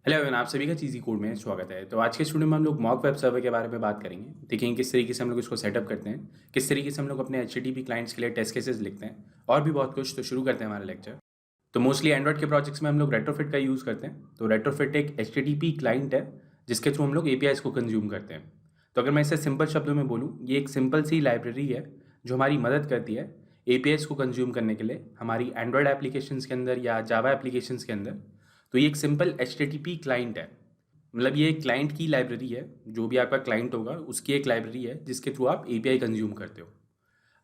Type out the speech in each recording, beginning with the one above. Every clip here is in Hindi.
हेलो एवरीवन, आप सभी का चीज़ी कोड में स्वागत है। तो आज के स्टूडियो में हम लोग मॉक वेब सर्वर के बारे में बात करेंगे। देखेंगे किस तरीके से हम लोग इसको सेटअप करते हैं, किस तरीके से हम लोग अपने HTTP क्लाइंट्स के लिए टेस्ट केसेस लिखते हैं और भी बहुत कुछ। तो शुरू करते हैं हमारा लेक्चर। तो मोस्टली एंड्रॉइड के प्रोजेक्ट्स में हम लोग रेट्रोफिट का यूज़ करते हैं। तो रेट्रोफिट एक HTTP क्लाइंट है जिसके थ्रू हम लोग APIs को कंज्यूम करते हैं। तो अगर मैं इसे सिंपल शब्दों में बोलूँ, ये एक सिंपल सी लाइब्रेरी है जो हमारी मदद करती है APIs को कंज्यूम करने के लिए हमारी एंड्रॉयड एप्लीकेशंस के अंदर या जावा एप्लीकेशंस के अंदर। तो ये एक सिंपल HTTP क्लाइंट है। मतलब ये एक क्लाइंट की लाइब्रेरी है। जो भी आपका क्लाइंट होगा उसकी एक लाइब्रेरी है जिसके थ्रू आप API कंज्यूम करते हो।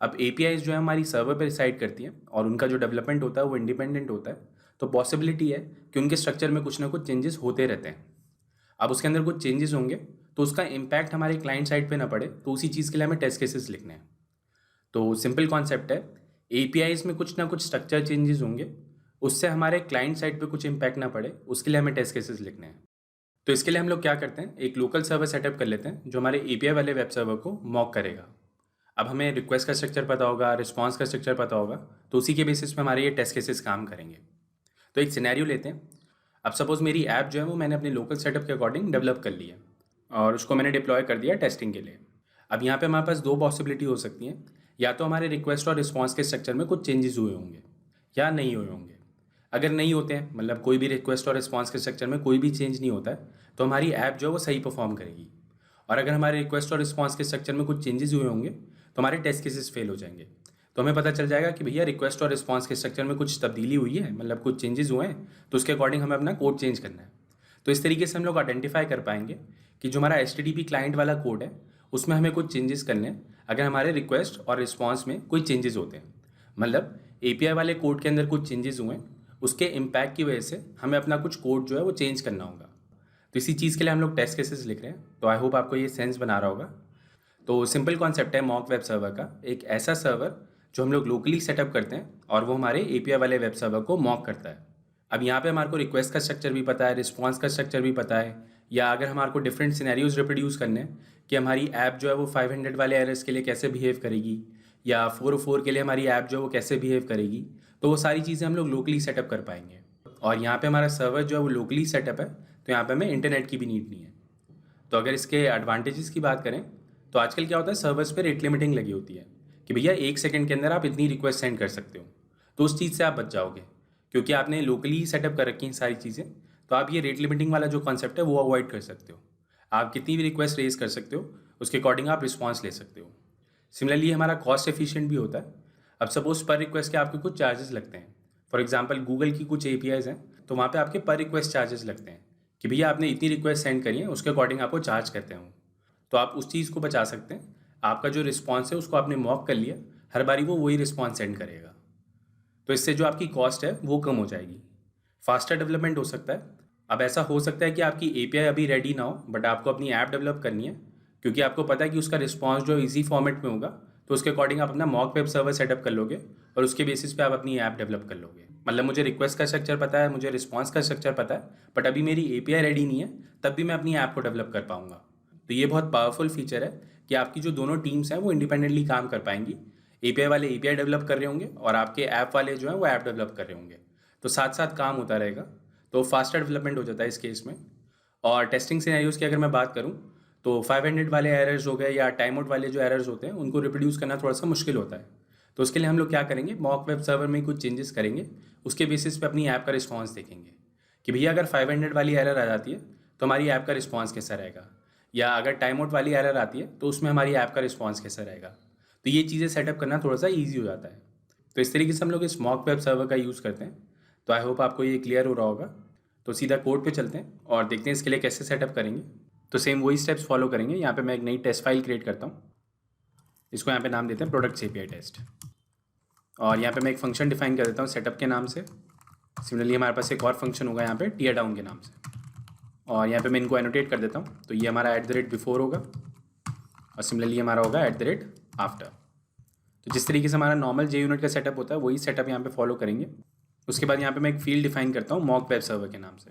अब APIs जो है हमारी सर्वर पर रिसाइड करती हैं और उनका जो डेवलपमेंट होता है वो इंडिपेंडेंट होता है। तो पॉसिबिलिटी है कि उनके स्ट्रक्चर में कुछ ना कुछ चेंजेस होते रहते हैं। अब उसके अंदर कुछ चेंजेस होंगे तो उसका इम्पैक्ट हमारे क्लाइंट साइड पे ना पड़े, तो उसी चीज़ के लिए हमें टेस्ट केसेस लिखने हैं। तो सिंपल कॉन्सेप्ट है, APIs में कुछ ना कुछ स्ट्रक्चर चेंजेस होंगे, उससे हमारे क्लाइंट साइड पे कुछ इम्पैक्ट ना पड़े, उसके लिए हमें टेस्ट केसेस लिखने हैं। तो इसके लिए हम लोग क्या करते हैं, एक लोकल सर्वर सेटअप कर लेते हैं जो हमारे API वाले वेब सर्वर को मॉक करेगा। अब हमें रिक्वेस्ट का स्ट्रक्चर पता होगा, रिस्पॉन्स का स्ट्रक्चर पता होगा, तो उसी के बेसिस पे हमारे ये टेस्ट केसेस काम करेंगे। तो एक सिनेरियो लेते हैं। अब सपोज मेरी ऐप जो है वो मैंने अपने लोकल सेटअप के अकॉर्डिंग डेवलप कर लिया और उसको मैंने डिप्लॉय कर दिया टेस्टिंग के लिए। अब यहाँ पे हमारे पास दो पॉसिबिलिटी हो सकती हैं। या तो हमारे रिक्वेस्ट और रिस्पॉन्स के स्ट्रक्चर में कुछ चेंजेस हुए होंगे या नहीं हुए होंगे। अगर नहीं होते हैं, मतलब कोई भी रिक्वेस्ट और रिस्पॉन्स के स्ट्रक्चर में कोई भी चेंज नहीं होता है, तो हमारी ऐप जो है वो सही परफॉर्म करेगी। और अगर हमारे रिक्वेस्ट और रिस्पॉन्स के स्ट्रक्चर में कुछ चेंजेस हुए होंगे तो हमारे टेस्ट केसेस फेल हो जाएंगे। तो हमें पता चल जाएगा कि भैया रिक्वेस्ट और रिस्पॉन्स के स्ट्रक्चर में कुछ तब्दीली हुई है, मतलब कुछ चेंजेस हुए हैं, तो उसके अकॉर्डिंग हमें अपना कोड चेंज करना है। तो इस तरीके से हम लोग आइडेंटिफाई कर पाएंगे कि जो हमारा HTTP क्लाइंट वाला कोड है उसमें हमें कुछ चेंजेस करने हैं अगर हमारे रिक्वेस्ट और रिस्पॉन्स में कोई चेंजेस होते हैं। मतलब API वाले कोड के अंदर कुछ चेंजेस हुए हैं, उसके इम्पैक्ट की वजह से हमें अपना कुछ कोड जो है वो चेंज करना होगा। तो इसी चीज़ के लिए हम लोग टेस्ट केसेस लिख रहे हैं। तो आई होप आपको ये सेंस बना रहा होगा। तो सिंपल कॉन्सेप्ट है मॉक वेब सर्वर का, एक ऐसा सर्वर जो हम लोग लोकली सेटअप करते हैं और वो हमारे API वाले वेब सर्वर को मॉक करता है। अब यहाँ पे हमारे को रिक्वेस्ट का स्ट्रक्चर भी पता है, रिस्पॉन्स का स्ट्रक्चर भी पता है, या अगर हमारे को डिफरेंट सिनेरियोज रिप्रोड्यूस करने हैं कि हमारी ऐप जो है वो 500 वाले एरर्स के लिए कैसे बिहेव करेगी या 404 के लिए हमारी ऐप जो है वो कैसे बिहेव करेगी, तो वो सारी चीज़ें हम लोग लोकली सेटअप कर पाएंगे। और यहाँ पे हमारा सर्वर जो है वो लोकली सेटअप है, तो यहाँ पे हमें इंटरनेट की भी नीड नहीं है। तो अगर इसके एडवांटेजेस की बात करें तो आजकल क्या होता है, सर्वर्स पे रेट लिमिटिंग लगी होती है कि भैया 1 सेकंड के अंदर आप इतनी रिक्वेस्ट सेंड कर सकते हो। तो उस चीज़ से आप बच जाओगे क्योंकि आपने लोकली सेटअप कर रखी हैं सारी चीज़ें। तो आप ये रेट लिमिटिंग वाला जो कॉन्सेप्ट है वो अवॉइड कर सकते हो। आप कितनी भी रिक्वेस्ट रेज कर सकते हो, उसके अकॉर्डिंग आप रिस्पॉन्स ले सकते हो। सिमिलरली हमारा कॉस्ट एफिशिएंट भी होता है। अब सपोज पर रिक्वेस्ट के आपके कुछ चार्जेस लगते हैं। फॉर एग्जांपल गूगल की कुछ APIs हैं, तो वहाँ पे आपके पर रिक्वेस्ट चार्जेस लगते हैं कि भैया आपने इतनी रिक्वेस्ट सेंड करी है, उसके अकॉर्डिंग आपको चार्ज करते हैं वो। तो आप उस चीज़ को बचा सकते हैं। आपका जो रिस्पॉन्स है उसको आपने मॉक कर लिया, हर बारी वो वही रिस्पॉन्स सेंड करेगा। तो इससे जो आपकी कॉस्ट है वो कम हो जाएगी, फास्टर डेवलपमेंट हो सकता है। अब ऐसा हो सकता है कि आपकी API अभी रेडी ना हो बट आपको अपनी ऐप डेवलप करनी है, क्योंकि आपको पता है कि उसका रिस्पॉन्स जो इजी फॉर्मेट में होगा, तो उसके अकॉर्डिंग आप अपना मॉक वेब सर्वर सेटअप कर लोगे और उसके बेसिस पे आप अपनी ऐप डेवलप कर लोगे। मतलब मुझे रिक्वेस्ट का स्ट्रक्चर पता है, मुझे रिस्पॉन्स का स्ट्रक्चर पता है, बट अभी मेरी API रेडी नहीं है, तब भी मैं अपनी ऐप को डेवलप कर पाऊंगा। तो ये बहुत पावरफुल फीचर है कि आपकी जो दोनों टीम्स हैं वो इंडिपेंडेंटली काम कर पाएंगी। API वाले API डेवलप कर रहे होंगे और आपके ऐप वाले जो है वो ऐप डेवलप कर रहे होंगे, तो साथ साथ काम होता रहेगा। तो फास्टर डेवलपमेंट हो जाता है इस केस में। और टेस्टिंग सिनेरियोज की अगर मैं बात करूं तो 500 वाले एरर्स हो गए या टाइम आउट वाले जो एरर्स होते हैं उनको रिप्रोड्यूस करना थोड़ा सा मुश्किल होता है। तो उसके लिए हम लोग क्या करेंगे, मॉक वेब सर्वर में कुछ चेंजेस करेंगे, उसके बेसिस पे अपनी ऐप का रिस्पॉन्स देखेंगे कि भैया अगर 500 वाली एरर आ जाती है तो हमारी ऐप का रिस्पॉन्स कैसा रहेगा, या अगर टाइम आउट वाली एरर आती है तो उसमें हमारी ऐप का रिस्पॉन्स कैसा रहेगा। तो ये चीज़ें सेटअप करना थोड़ा सा ईजी हो जाता है। तो इस तरीके से हम लोग इस मॉक वेब सर्वर का यूज़ करते हैं। तो आई होप आपको ये क्लियर हो रहा होगा। तो सीधा कोड पे चलते हैं और देखते हैं इसके लिए कैसे सेटअप करेंगे। तो सेम वही स्टेप्स फॉलो करेंगे। यहाँ पे मैं एक नई टेस्ट फाइल क्रिएट करता हूँ, इसको यहाँ पे नाम देते हैं प्रोडक्ट्स API टेस्ट। और यहाँ पे मैं एक फंक्शन डिफाइन कर देता हूँ सेटअप के नाम से। सिमिलरली हमारे पास एक और फंक्शन होगा यहाँ पे टीयर डाउन के नाम से, और यहाँ पे मैं इनको एनोटेट कर देता हूँ। तो ये हमारा @बिफोर होगा और सिमिलरली हमारा होगा @आफ्टर। तो जिस तरीके से हमारा नॉर्मल JUnit का सेटअप होता है वही सेटअप यहाँ पे फॉलो करेंगे। उसके बाद यहाँ पे मैं एक फील्ड डिफाइन करता हूँ मॉक वेब सर्वर के नाम से।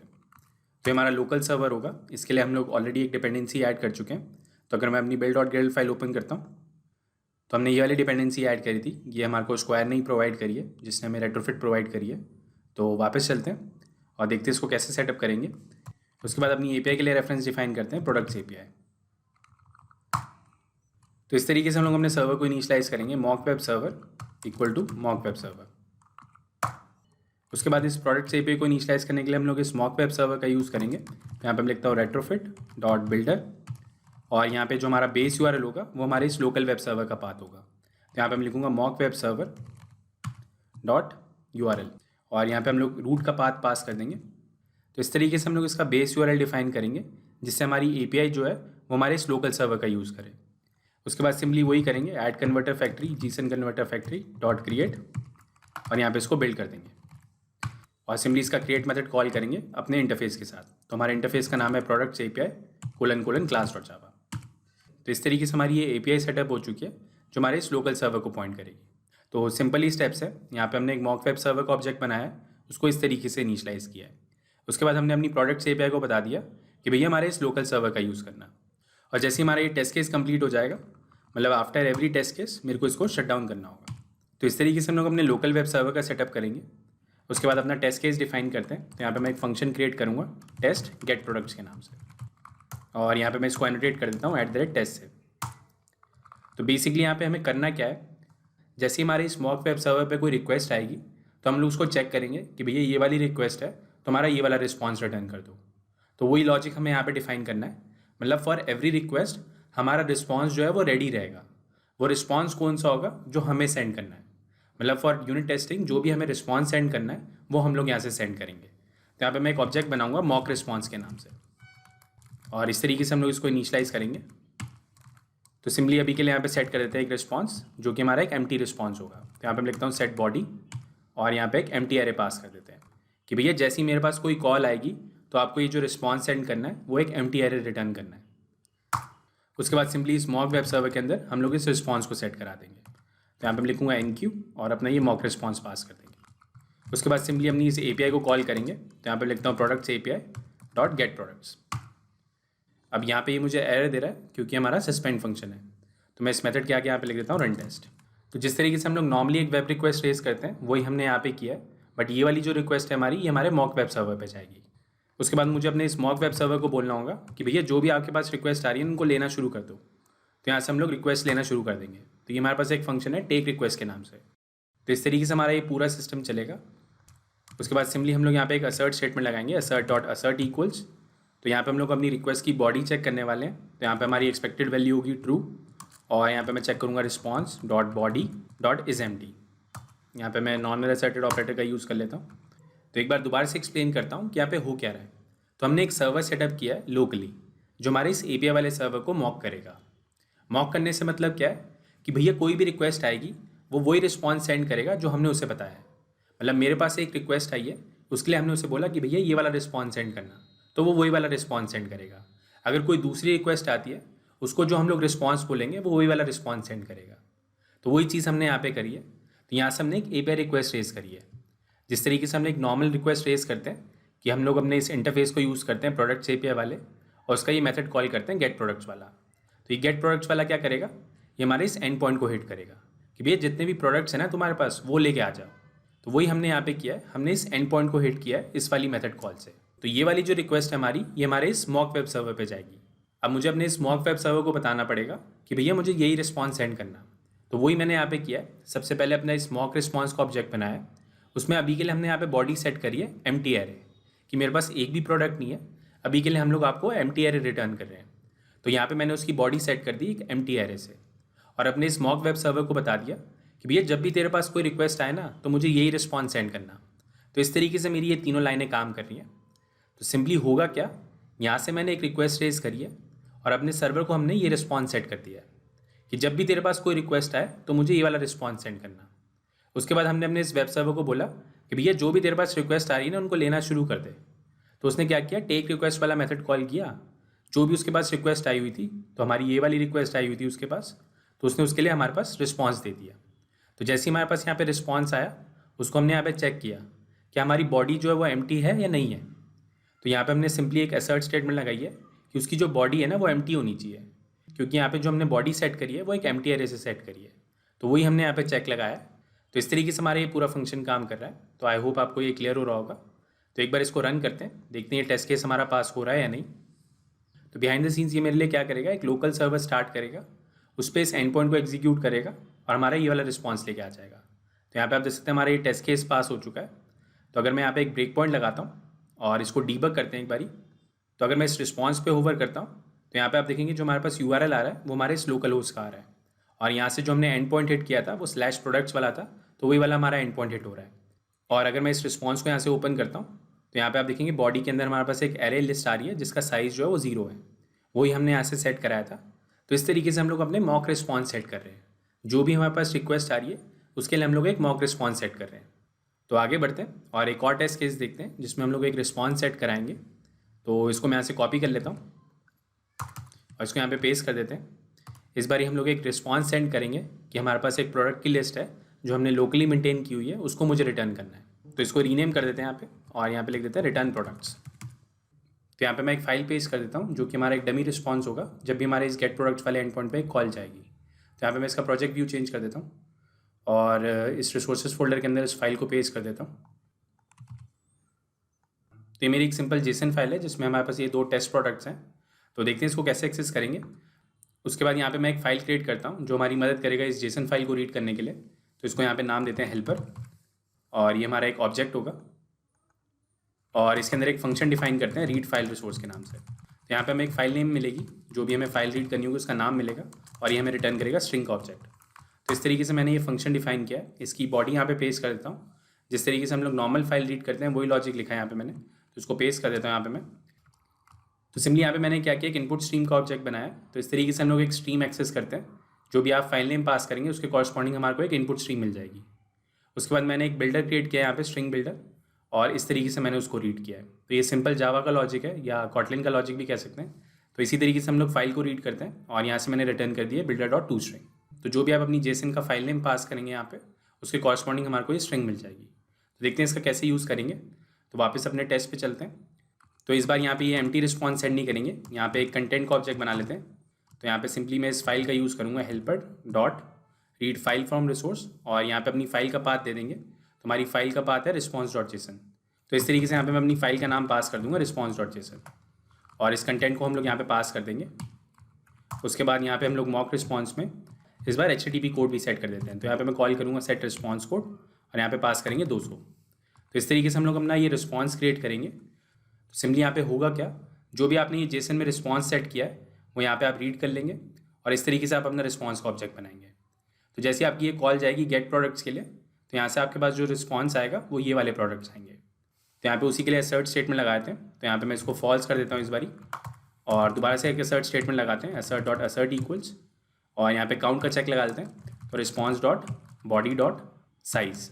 तो ये हमारा लोकल सर्वर होगा, इसके लिए हम लोग ऑलरेडी एक डिपेंडेंसी ऐड कर चुके हैं। तो अगर मैं अपनी build.gradle फाइल ओपन करता हूँ तो हमने ये वाली डिपेंडेंसी ऐड करी थी, ये हमारे को स्क्वायर नहीं प्रोवाइड करी है, जिसने हमें रेट्रोफिट प्रोवाइड करी है। तो वापस चलते हैं और देखते हैं इसको कैसे सेटअप करेंगे। उसके बाद अपनी एपीआई के लिए रेफरेंस डिफाइन करते हैं प्रोडक्ट्स एपीआई। तो इस तरीके से हम लोग अपने सर्वर को इनिशियलाइज करेंगे mock web server equal to mock web server. उसके बाद इस प्रोडक्ट्स एपीआई को इनिशियलाइज करने के लिए हम लोग इस मॉक वेब सर्वर का यूज़ करेंगे। यहाँ पे हम लिखता हूँ रेट्रोफिट डॉट बिल्डर, और यहाँ पे जो हमारा बेस यूआरएल होगा वो हमारे इस लोकल वेब सर्वर का पाथ होगा। तो यहाँ पे हम लिखूँगा mock web server dot URL, और यहाँ पे हम लोग रूट का पाथ पास कर देंगे। तो इस तरीके से हम लोग इसका बेस यूआरएल डिफाइन करेंगे जिससे हमारी एपीआई जो है वो हमारे इस लोकल सर्वर का यूज़ करे। उसके बाद सिंपली वही करेंगे add converter factory Jason converter factory dot create, और यहाँ पे इसको बिल्ड कर देंगे और सिंपली इसका क्रिएट मेथड कॉल करेंगे अपने इंटरफेस के साथ। तो हमारे इंटरफेस का नाम है products API colon class dot जावा। तो इस तरीके से हमारी ये एपीआई सेटअप हो चुकी है जो हमारे इस लोकल सर्वर को पॉइंट करेगी। तो सिंपली स्टेप्स है, यहाँ पे हमने एक मॉक वेब सर्वर का ऑब्जेक्ट बनाया है, उसको इस तरीके से इनिशियलाइज किया है। उसके बाद हमने अपनी प्रोडक्ट्स एपीआई को बता दिया कि भैया हमारे इस लोकल सर्वर का यूज़ करना, और जैसे ही हमारा ये टेस्ट केस कंप्लीट हो जाएगा, मतलब आफ्टर एवरी टेस्ट केस मेरे को इसको शट डाउन करना होगा। तो इस तरीके से हम लोग अपने लोकल वेब सर्वर का सेटअप करेंगे। उसके बाद अपना टेस्ट केस डिफाइन करते हैं। तो यहाँ पे मैं एक फंक्शन क्रिएट करूँगा टेस्ट गेट प्रोडक्ट्स के नाम से, और यहाँ पे मैं इसको एनोटेट कर देता हूँ @टेस्ट से। तो बेसिकली यहाँ पे हमें करना क्या है, जैसे ही हमारे इस मॉक वेब सर्वर पे कोई रिक्वेस्ट आएगी तो हम लोग उसको चेक करेंगे कि भैया ये वाली रिक्वेस्ट है तो हमारा ये वाला रिस्पॉन्स रिटर्न कर दो। तो वही लॉजिक हमें यहाँ पे डिफाइन करना है, मतलब फॉर एवरी रिक्वेस्ट हमारा रिस्पॉन्स जो है वो रेडी रहेगा। वो रिस्पॉन्स कौन सा होगा जो हमें सेंड करना है, मतलब फॉर यूनिट टेस्टिंग जो भी हमें रिस्पॉन्स सेंड करना है वो हम लोग यहाँ से सेंड करेंगे। तो यहाँ पे मैं एक ऑब्जेक्ट बनाऊंगा मॉक रिस्पॉन्स के नाम से, और इस तरीके से हम लोग इसको इनिशियलाइज करेंगे। तो सिंपली अभी के लिए यहाँ पे सेट कर देते हैं एक रिस्पॉन्स जो कि हमारा एक एम्प्टी रिस्पॉन्स होगा। तो यहाँ पे मैं लिखता हूँ सेट बॉडी, और यहाँ पे एक एम्प्टी एरे पास कर देते हैं कि भैया जैसे ही मेरे पास कोई कॉल आएगी तो आपको ये जो रिस्पॉन्स सेंड करना है वो एक एम्प्टी एरे रिटर्न करना है। उसके बाद सिंपली इस मॉक वेब सर्वर के अंदर हम लोग इस रिस्पॉन्स को सेट करा देंगे। तो यहाँ पे मैं लिखूँगा एनक्यू और अपना ये मॉक रिस्पॉन्स पास कर देंगे। उसके बाद सिंपली अपनी इस एपीआई को कॉल करेंगे। तो यहाँ पे लिखता हूँ products API dot gate products. अब यहाँ पे ये मुझे एरर दे रहा है क्योंकि हमारा सस्पेंड फंक्शन है। तो मैं इस मेथड के आगे यहाँ पे लिख देता हूँ रन टेस्ट। तो जिस तरीके से हम लोग नॉर्मली एक वेब रिक्वेस्ट रेज करते हैं वही हमने यहाँ पे किया है, बट ये वाली जो रिक्वेस्ट है हमारी ये हमारे मॉक वेब सर्वर पे जाएगी। उसके बाद मुझे अपने इस मॉक वेब सर्वर को बोलना होगा कि भैया जो भी आपके पास रिक्वेस्ट आ रही है उनको लेना शुरू कर दो। तो यहाँ से हम लोग रिक्वेस्ट लेना शुरू कर देंगे। तो ये हमारे पास एक फंक्शन है टेक रिक्वेस्ट के नाम से। तो इस तरीके से हमारा ये पूरा सिस्टम चलेगा। उसके बाद सिंपली हम लोग यहाँ पे एक असर्ट स्टेटमेंट लगाएंगे assert डॉट असर्ट इक्वल्स। तो यहाँ पे हम लोग अपनी रिक्वेस्ट की बॉडी चेक करने वाले हैं। तो यहाँ पे हमारी एक्सपेक्टेड वैल्यू होगी ट्रू, और यहाँ पे मैं चेक करूँगा response dot body dot is empty. यहाँ पे मैं नॉर्मल असर्टेड ऑपरेटर का यूज़ कर लेता हूँ। तो एक बार दोबारा से एक्सप्लेन करता हूँ कि यहाँ पे हो क्या रहा है। तो हमने एक सर्वर सेटअप किया है लोकली जो हमारे इस एपीआई वाले सर्वर को मॉक करेगा। मॉक करने से मतलब क्या है कि भैया कोई भी रिक्वेस्ट आएगी वो वही रिस्पॉन्स सेंड करेगा जो हमने उसे बताया है। मतलब मेरे पास एक रिक्वेस्ट आई है, उसके लिए हमने उसे बोला कि भैया ये वाला रिस्पॉन्स सेंड करना, तो वो वही वाला रिस्पॉन्स सेंड करेगा। अगर कोई दूसरी रिक्वेस्ट आती है उसको जो हम लोग रिस्पॉन्स बोलेंगे वो वही वाला रिस्पॉन्स सेंड करेगा। तो वही चीज़ हमने यहाँ पे करी है। तो यहाँ से हमने एक एपीआई रिक्वेस्ट रेज करी है। जिस तरीके से हमने एक नॉर्मल रिक्वेस्ट रेज करते हैं कि हम लोग अपने इस इंटरफेस को यूज़ करते हैं प्रोडक्ट्स एपीआई वाले, और उसका ये मेथड कॉल करते हैं गेट प्रोडक्ट्स वाला। तो ये गेट प्रोडक्ट्स वाला क्या करेगा, ये हमारे इस एंड पॉइंट को हिट करेगा कि भैया जितने भी प्रोडक्ट्स हैं ना तुम्हारे पास वो लेके आ जाओ। तो वही हमने यहाँ पे किया है, हमने इस एंड पॉइंट को हिट किया है इस वाली मेथड कॉल से। तो ये वाली जो रिक्वेस्ट है हमारी ये हमारे इस मॉक वेब सर्वर पे जाएगी। अब मुझे अपने इस मॉक वेब सर्वर को बताना पड़ेगा कि भैया मुझे यही रिस्पॉन्स सेंड करना। तो वही मैंने यहाँ पे किया है। सबसे पहले अपना इस मॉक रिस्पॉन्स का ऑब्जेक्ट बनाया है। उसमें अभी के लिए हमने यहाँ पे बॉडी सेट करी है एम्प्टी एरे, कि मेरे पास एक भी प्रोडक्ट नहीं है, अभी के लिए हम लोग आपको एम्प्टी एरे रिटर्न कर रहे हैं। तो यहाँ पे मैंने उसकी बॉडी सेट कर दी एक एम्प्टी एरे से, और अपने इस मॉक वेब सर्वर को बता दिया कि भैया जब भी तेरे पास कोई रिक्वेस्ट आए ना तो मुझे यही रिस्पॉन्स सेंड करना। तो इस तरीके से मेरी ये तीनों लाइनें काम कर रही हैं। तो सिंपली होगा क्या, यहाँ से मैंने एक रिक्वेस्ट रेज करी है और अपने सर्वर को हमने ये रिस्पॉन्स सेट कर दिया है कि जब भी तेरे पास कोई रिक्वेस्ट आए तो मुझे ये वाला रिस्पॉन्स सेंड करना। उसके बाद हमने अपने इस वेब सर्वर को बोला कि भैया जो भी तेरे पास रिक्वेस्ट आ रही है ना उनको लेना शुरू कर दे। तो उसने क्या किया, टेक रिक्वेस्ट वाला मेथड कॉल किया। जो भी उसके पास रिक्वेस्ट आई हुई थी, तो हमारी ये वाली रिक्वेस्ट आई हुई थी उसके पास, तो उसने उसके लिए हमारे पास रिस्पॉन्स दे दिया। तो जैसे ही हमारे पास यहाँ पे रिस्पॉन्स आया उसको हमने यहाँ पे चेक किया कि हमारी बॉडी जो है वो एम्प्टी है या नहीं है। तो यहाँ पे हमने सिंपली एक असर्ट स्टेटमेंट लगाई है कि उसकी जो बॉडी है ना वो एम्प्टी होनी चाहिए, क्योंकि यहाँ पे जो हमने बॉडी सेट करी है वो एक एम्प्टी एरे से सेट करी है। तो वही हमने यहाँ पे चेक लगाया है। तो इस तरीके से हमारा ये पूरा फंक्शन काम कर रहा है। तो आई होप आपको ये क्लियर हो रहा होगा। तो एक बार इसको रन करते हैं, देखते हैं ये टेस्ट केस हमारा पास हो रहा है या नहीं। तो बिहाइंड द सीन्स ये मेरे लिए क्या करेगा, एक लोकल सर्वर स्टार्ट करेगा, उस पर इस एंड पॉइंट को एग्जीक्यूट करेगा और हमारा ये वाला रिस्पॉन्स लेके आ जाएगा। तो यहाँ पे आप देख सकते हैं हमारा ये टेस्ट केस पास हो चुका है। तो अगर मैं यहाँ पे एक ब्रेक पॉइंट लगाता हूँ और इसको डीबग करते हैं एक बारी, तो अगर मैं इस रिस्पॉन्स पे होवर करता हूँ तो यहाँ पे आप देखेंगे जो हमारे पास URL आ रहा है वो हमारे इस लोकल होस्ट का आ रहा है, और यहाँ से जो हमने एंड पॉइंट हिट किया था वो /products वाला था, तो वही वाला हमारा एंड पॉइंट हिट हो रहा है। और अगर मैं इस रिस्पॉन्स को यहाँ से ओपन करता हूँ तो यहाँ पे आप देखेंगे बॉडी के अंदर हमारे पास एक एरे लिस्ट आ रही है जिसका साइज़ जो है वो 0 है, वही हमने यहाँ से सेट कराया था। तो इस तरीके से हम लोग अपने मॉक रिस्पॉन्स सेट कर रहे हैं। जो भी हमारे पास रिक्वेस्ट आ रही है उसके लिए हम लोग एक मॉक रिस्पॉन्स सेट कर रहे हैं। तो आगे बढ़ते हैं और एक और टेस्ट केस देखते हैं जिसमें हम लोग एक रिस्पॉन्स सेट कराएंगे। तो इसको मैं यहाँ से कॉपी कर लेता हूँ और इसको यहाँ पे पेस्ट कर देते हैं। इस बार हम लोग एक रिस्पॉन्स सेंड करेंगे कि हमारे पास एक प्रोडक्ट की लिस्ट है जो हमने लोकली मेंटेन की हुई है, उसको मुझे रिटर्न करना है। तो इसको रीनेम कर देते हैं यहाँ पे और यहाँ पे लिख देते हैं रिटर्न प्रोडक्ट्स। तो यहाँ पे मैं एक फाइल पेस्ट कर देता हूँ जो कि हमारा एक डमी रिस्पॉन्स होगा जब भी हमारे इस गेट प्रोडक्ट्स वाले एंड पॉइंट पर कॉल जाएगी। तो यहाँ पे मैं इसका प्रोजेक्ट व्यू चेंज कर देता हूँ और इस रिसोर्सेज फोल्डर के अंदर इस फाइल को पेस्ट कर देता हूँ। तो ये मेरी एक सिंपल जेसन फाइल है जिसमें हमारे पास ये 2 टेस्ट प्रोडक्ट्स हैं। तो देखते हैं इसको कैसे एक्सेस करेंगे। उसके बाद यहाँ पे मैं एक फ़ाइल क्रिएट करता हूँ जो हमारी मदद करेगा इस जेसन फाइल को रीड करने के लिए। तो इसको यहाँ पे नाम देते हैं हेल्पर, और ये हमारा एक ऑब्जेक्ट होगा और इसके अंदर एक फंक्शन डिफाइन करते हैं रीड फाइल रिसोर्स के नाम से। तो यहाँ पे हमें एक फ़ाइल नेम मिलेगी, जो भी हमें फ़ाइल रीड करनी होगी उसका नाम मिलेगा और ये हमें रिटर्न करेगा स्ट्रिंग का ऑब्जेक्ट। तो इस तरीके से मैंने ये फंक्शन डिफाइन किया है। इसकी बॉडी यहाँ पे पेस्ट कर देता हूँ। जिस तरीके से हम लोग नॉर्मल फाइल रीड करते हैं वही लॉजिक लिखा है यहाँ पे मैंने, तो इसको पेस्ट कर देता हूँ यहाँ पे मैं। तो सिंपली यहाँ पे मैंने क्या किया, एक इनपुट स्ट्रीम का ऑब्जेक्ट बनाया। तो इस तरीके से हम लोग एक स्ट्रीम एक्सेस करते हैं, जो भी आप फाइल नेम पास करेंगे उसके कॉरस्पॉन्डिंग हमारे को एक इनपुट स्ट्रीम मिल जाएगी। उसके बाद मैंने एक बिल्डर क्रिएट किया यहाँ पे, स्ट्रिंग बिल्डर, और इस तरीके से मैंने उसको रीड किया है। तो ये सिंपल जावा का लॉजिक है या कॉटलिन का लॉजिक भी कह सकते हैं। तो इसी तरीके से हम लोग फाइल को रीड करते हैं और यहाँ से मैंने रिटर्न कर दिया builder.toString। तो जो भी आप अपनी जेसन का फाइल नेम पास करेंगे यहाँ पे उसके कॉरस्पॉन्डिंग हमारे को ये स्ट्रिंग मिल जाएगी। तो देखते हैं इसका कैसे यूज़ करेंगे। तो वापस अपने टेस्ट पे चलते हैं। तो इस बार यहाँ पे ये एम्प्टी रिस्पॉन्स सेंड नहीं करेंगे, यहाँ पे एक कंटेंट का ऑब्जेक्ट बना लेते हैं। तो यहाँ पे सिंपली मैं इस फाइल का यूज़ करूँगा helper.read file from resource, और यहाँ पे अपनी फाइल का पाथ दे देंगे। तो हमारी फाइल का पाथ है response.json। तो इस तरीके से यहाँ पे मैं अपनी फाइल का नाम पास कर दूंगा response.json, और इस कंटेंट को हम लोग यहाँ पे पास कर देंगे। उसके बाद यहाँ पे हम लोग मॉक रिस्पॉन्स में इस बार HTTP कोड भी सेट कर देते हैं। तो यहाँ पे मैं कॉल करूँगा सेट रिस्पॉन्स कोड और यहाँ पे पास करेंगे 200। तो इस तरीके से हम लोग अपना ये रिस्पॉन्स क्रिएट करेंगे। तो सिंपली यहाँ पे होगा क्या, जो भी आपने ये जेसन में रिस्पॉन्स सेट किया है वो यहाँ पे आप रीड कर लेंगे और इस तरीके से आप अपना रिस्पॉन्स का ऑब्जेक्ट बनाएंगे। तो जैसे आपकी ये कॉल जाएगी गेट प्रोडक्ट्स के लिए, तो यहाँ से आपके पास जो रिस्पॉन्स आएगा वो ये वाले प्रोडक्ट्स आएंगे। तो यहाँ पे उसी के लिए असर्ट स्टेटमेंट लगाते हैं। तो यहाँ पे मैं इसको फॉल्स कर देता हूँ इस बारी, और दोबारा से एक असर्ट स्टेटमेंट लगाते हैं assert.assert इक्वल्स, और यहाँ पे काउंट का चेक लगा देते हैं। तो response.body.size,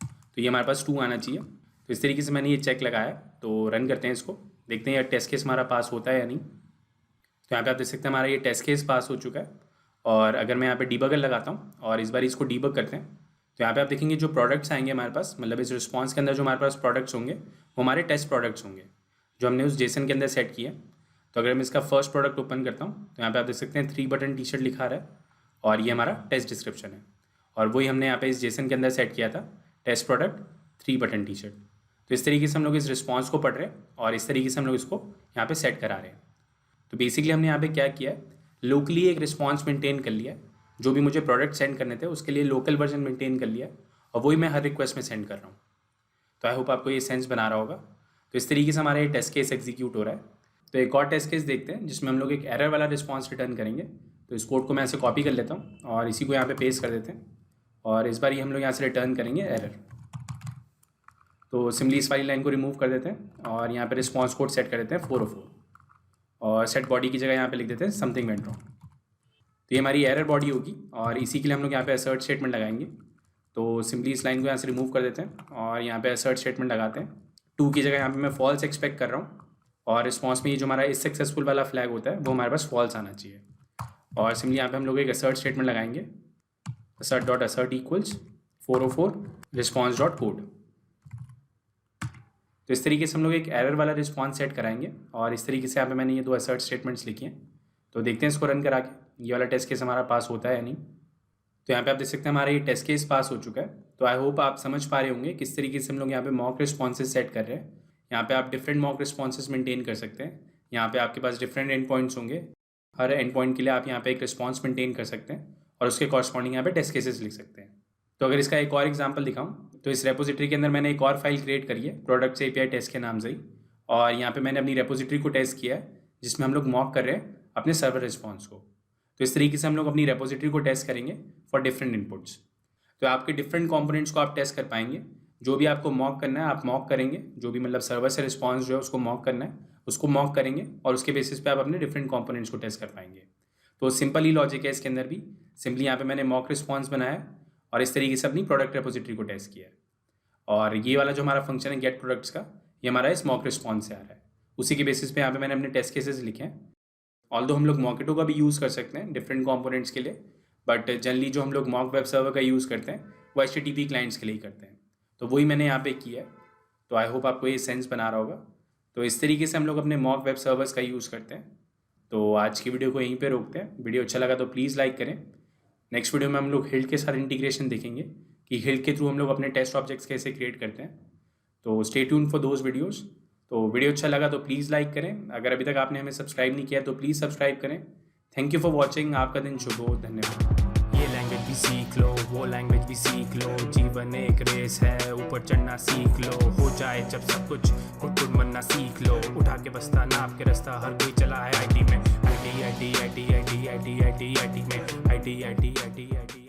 तो ये हमारे पास 2 आना चाहिए। तो इस तरीके से मैंने ये चेक लगाया। तो रन करते हैं इसको, देखते हैं ये टेस्ट केस हमारा पास होता है या नहीं। तो यहाँ पे आप देख सकते हैं हमारा ये टेस्ट केस पास हो चुका है। और अगर मैं यहाँ पे डीबगर लगाता हूँ और इस बार इसको डीबग करते हैं, तो यहाँ पे आप देखेंगे जो प्रोडक्ट्स आएंगे हमारे पास, मतलब इस रिस्पॉन्स के अंदर जो हमारे पास प्रोडक्ट्स होंगे वो हमारे टेस्ट प्रोडक्ट्स होंगे जो हमने उस जेसन के अंदर सेट किया। तो अगर मैं इसका फर्स्ट प्रोडक्ट ओपन करता हूँ तो यहाँ पे आप देख सकते हैं 3 बटन टी शर्ट लिखा रहा है, और ये हमारा टेस्ट डिस्क्रिप्शन है, और वही हमने यहाँ पे इस जेसन के अंदर सेट किया था, test product 3 button T shirt. तो इस तरीके से हम लोग इस रिस्पॉन्स को पढ़ रहे हैं और इस तरीके से हम लोग इसको यहाँ पे सेट करा रहे हैं। तो बेसिकली हमने यहाँ पे क्या किया है, लोकली एक रिस्पॉन्स मेंटेन कर लिया, जो भी मुझे प्रोडक्ट सेंड करने थे उसके लिए लोकल वर्जन मेंटेन कर लिया, और वही मैं हर रिक्वेस्ट में सेंड कर रहा हूँ। तो आई होप आपको ये सेंस बना रहा होगा। तो इस तरीके से हमारा ये टेस्ट केस एग्जीक्यूट हो रहा है। तो एक और टेस्ट केस देखते हैं जिसमें हम लोग एक एरर वाला रिस्पॉन्स रिटर्न करेंगे। तो इस कोड को मैं ऐसे कॉपी कर लेता हूँ और इसी को यहाँ पे पेस्ट कर देते हैं, और इस बार ये हम लोग यहाँ से रिटर्न करेंगे एरर। तो सिंपली इस वाली लाइन को रिमूव कर देते हैं और यहाँ पे रिस्पॉन्स कोड सेट कर देते हैं 404, और सेट बॉडी की जगह यहाँ पे लिख देते हैं समथिंग वेंट रॉन्ग। तो ये हमारी एरर बॉडी होगी, और इसी के लिए हम लोग यहाँ पे असर्ट स्टेटमेंट लगाएंगे। तो सिंपली इस लाइन को यहाँ से रिमूव कर देते हैं और यहाँ पे असर्ट स्टेटमेंट लगाते हैं। 2 की जगह यहाँ पे मैं फॉल्स एक्सपेक्ट कर रहा हूँ, और रिस्पॉन्स में ये जो हमारा इस सक्सेसफुल वाला फ्लैग होता है वो हमारे पास फॉल्स आना चाहिए। और सिंपली यहाँ पे हम लोग एक असर्ट स्टेटमेंट लगाएंगे, assert.assert इक्वल्स 404 response.code। तो इस तरीके से हम लोग एक एरर वाला रिस्पॉन्स सेट कराएंगे, और इस तरीके से यहाँ पे मैंने ये 2 असर्ट स्टेटमेंट्स लिखी हैं। तो देखते हैं इसको रन करा के ये वाला टेस्ट केस हमारा पास होता है या नहीं। तो यहाँ पे आप देख सकते हैं हमारा ये टेस्ट केस पास हो चुका है। तो आई होप आप समझ पा रहे होंगे किस तरीके से हम लोग यहाँ पे मॉक रिस्पॉन्सेज सेट कर रहे हैं यहाँ पे आप डिफरेंट मॉक रिस्पॉन्सेज मेंटेन कर सकते हैं। यहाँ पे आपके पास डिफरेंट एंड पॉइंट्स होंगे। हर एंड पॉइंट के लिए आप यहाँ पे एक रिस्पॉन्स मेंटेन कर सकते हैं और उसके कॉरस्पॉन्डिंग यहाँ पे टेस्ट केसेस लिख सकते हैं। तो अगर इसका एक और एग्जांपल दिखाऊं तो इस रेपोजिटरी के अंदर मैंने एक और फाइल क्रिएट करी है प्रोडक्ट्स एपीआई टेस्ट के नाम से ही, और यहाँ पे मैंने अपनी रेपोजिटरी को टेस्ट किया है जिसमें हम लोग मॉक कर रहे हैं अपने सर्वर रिस्पॉन्स को। तो इस तरीके से हम लोग अपनी रेपोजिटरी को टेस्ट करेंगे फॉर डिफरेंट इनपुट्स। तो आपके डिफरेंट कंपोनेंट्स को आप टेस्ट कर पाएंगे। जो भी आपको मॉक करना है आप मॉक करेंगे, जो भी मतलब सर्वर से रिस्पॉन्स जो है उसको मॉक करना है उसको मॉक करेंगे और उसके बेसिस पे आप अपने डिफरेंट कंपोनेंट्स को टेस्ट कर पाएंगे। तो सिंपल ही लॉजिक है इसके अंदर भी। सिंपली यहाँ पे मैंने मॉक रिस्पॉन्स बनाया है और इस तरीके से अपनी प्रोडक्ट रेपोजिटरी को टेस्ट किया है। और ये वाला जो हमारा फंक्शन है गेट प्रोडक्ट्स का, ये हमारा इस मॉक रिस्पॉन्स से आ रहा है। उसी के बेसिस पे यहाँ पे मैंने अपने टेस्ट केसेस लिखे हैं। ऑल्दो हम लोग मॉकेटो का भी यूज़ कर सकते हैं डिफरेंट कंपोनेंट्स के लिए, बट जनरली जो हम लोग मॉक वेब सर्वर का यूज़ करते हैं वो HTTP क्लाइंट्स के लिए ही करते हैं। तो वही मैंने यहाँ पे किया है। तो आई होप आपको ये सेंस बना रहा होगा। तो इस तरीके से हम लोग अपने मॉक वेब सर्वर्स का यूज़ करते हैं। तो आज की वीडियो को यहीं पे रोकते हैं। वीडियो अच्छा लगा तो प्लीज़ लाइक करें। नेक्स्ट वीडियो में हम लोग हिल्ट के साथ इंटीग्रेशन देखेंगे कि हिल्ट के थ्रू हम लोग अपने टेस्ट ऑब्जेक्ट्स कैसे क्रिएट करते हैं। तो stay tune for those videos. तो वीडियो अच्छा लगा तो प्लीज़ लाइक करें। अगर अभी तक आपने हमें सब्सक्राइब नहीं किया तो प्लीज़ सब्सक्राइब करें। Thank you for watching. आपका दिन शुभ हो। धन्यवाद। ये लैंग्वेज भी सीख लो, वो लैंग्वेज भी सीख लो। जीवन एक रेस है, ऊपर चढ़ना सीख लो। हो जाए जब सब कुछ खुद बनना सीख लो। उठा के बस्ता नाप के रास्ता हर कोई चला है आईटी में। आईटी में आईटी